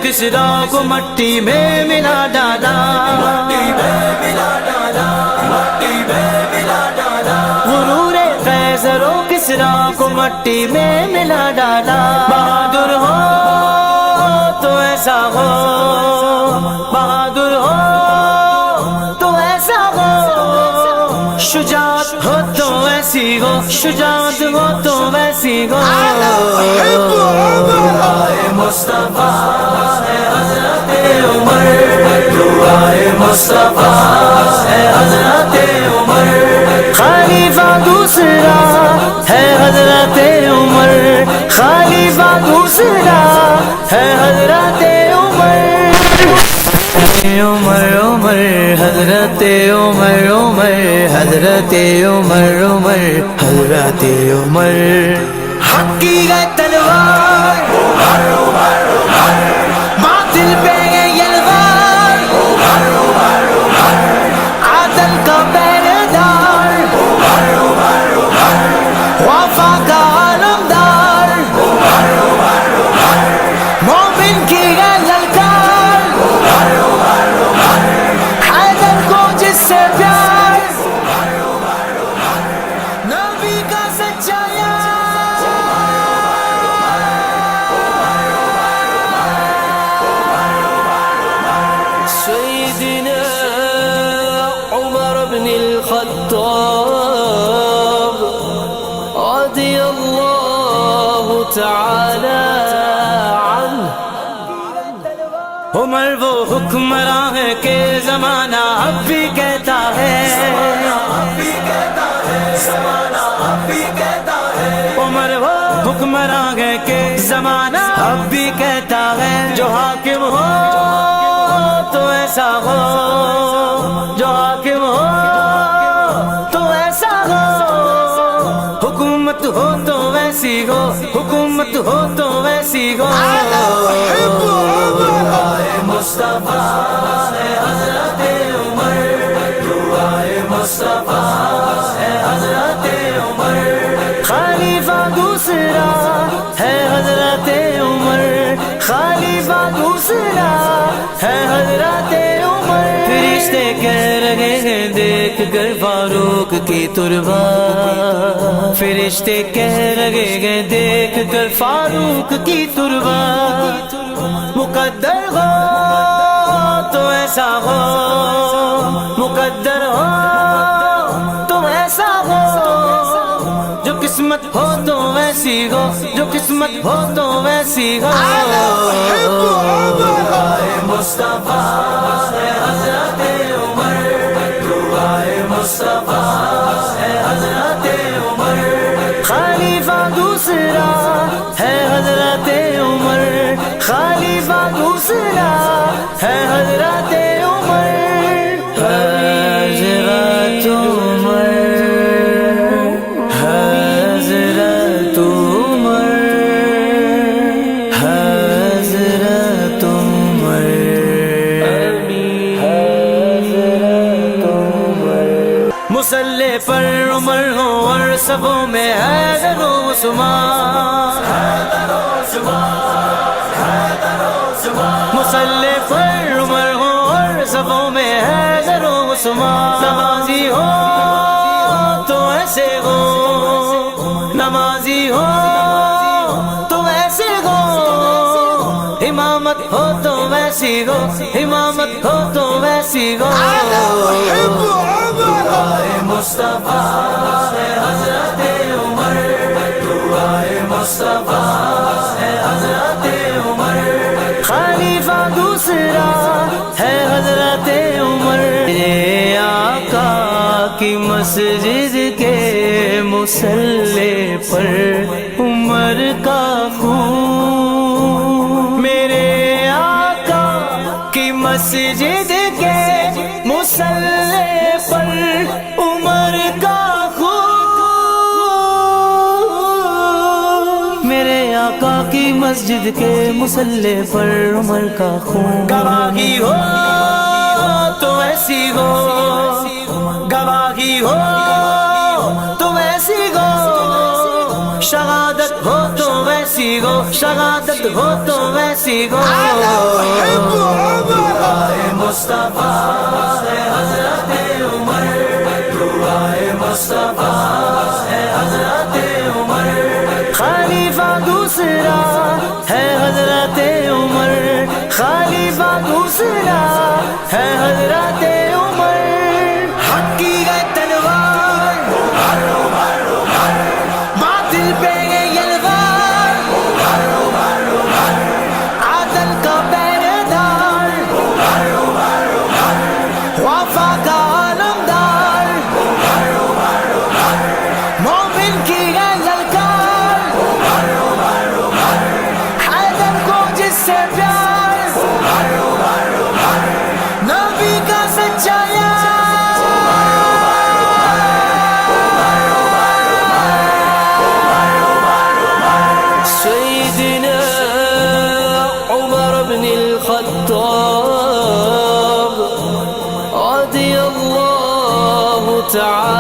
کسریٰ کو مٹی میں ملا ڈالا، غرور قیصر و کسریٰ کو مٹی میں ملا ڈالا۔ بہادر ہو تو ایسا ہو، بہادر ہو تو ایسا ہو، شجاعت ہو تو ایسی ہو، شجاعت ہو تو ویسی ہو۔ دعائے مصطفیٰ ہے حضرت عمر، دعائے مصطفیٰ ہے حضرت عمر، خلیفہ دوسرا ہے حضرت عمر، خلیفہ دوسرا ہے حضرت عمر، عمر عمر حضرت عمر، عمر حضرت عمر، عمر حضرت عمر۔ حق کی ہے تلوار، باطل پہ ہے یلغار، عدل کا پہرے دار، وفا کا علمدار، مومن کی ہے للکار، حیدر کو جس سے پیار، نبی کا سچا یار۔ سیدنا عمر بن الخطاب رضی اللہ تعالی عنہ، عمر وہ حکمراں ہے کہ زمانہ اب بھی کہتا ہے، عمر وہ حکمراں ہے کہ زمانہ اب بھی کہتا ہے، جو حاکم ہو تو ایسا ہو، جو حاکم ہو تو ایسا ہو، حکومت ہو تو ویسی ہو، حکومت ہو تو ویسی ہو۔ دعائے مصطفیٰ ہے حضرت عمر، دعائے مصطفیٰ ہے حضرت عمر، خلیفہ دوسرا ہے حضرت عمر، خلیفہ دوسرا ہے حضرت عمر۔ فرشتے کہہ رہے ہیں دیکھ کر فاروق کی تربا، فرشتے کہہ رہے ہیں دیکھ کر فاروق کی تربا، مقدر ہو تو ایسا ہو، مقدر ہو تو ایسا ہو، جو قسمت ہو تو ویسی ہو، جو قسمت ہو تو ویسی ہو۔ دعائے مصطفیٰ ہے حضرت عمر، دعائے مصطفیٰ ہے حضرت عمر، خلیفہ دوسرا ہے حضرت عمر، خلیفہ دوسرا ہے حضرت عمر، حضرت عمر، حضرت عمر، حضرت عمر، حضرت عمر۔ مسلح پر عمر ہو اور سبوں میں حیدر و عثمان، مسلح پر عمر ہو اور سبوں میں حیدر و عثمان، نمازی ہو تو ایسے ہو، نمازی ہو تو ایسے ہو، امامت ہو تو ویسی ہو، امامت ہو تو ویسی ہو۔ دعائے مصطفیٰ ہے حضرت عمر، دعائے مصطفیٰ ہے حضرت عمر، خلیفہ دوسرا ہے حضرت عمر۔ میرے آقا کی مسجد کے مصلی پر عمر کا خون، میرے آقا کی مسجد کے مصلی پر عمر کا خون، میرے آقا کی مسجد کے مصلی پر عمر کا خون۔ گواہی ہو تو ایسی ہو، گواہی ہو تو ایسی ہو، شہادت ہو تو ویسی ہو، شہادت ہو تو ویسی ہو مصطفیٰ ہے حضرت عمر مصطفیٰ ہے حضرت عمر خلیفہ دوسرا ہے حضرت عمر خلیفہ دوسرا ہے حضرت عمر حق کی ہے تلوار باطل پہ ہے یلغار عدل کا پہرے دار وفا کا علمدار مومن کی ہے للکار حیدر کو جس سے پیار نبی کا سچا سيدنا عمر بن الخطاب رضي الله تعالى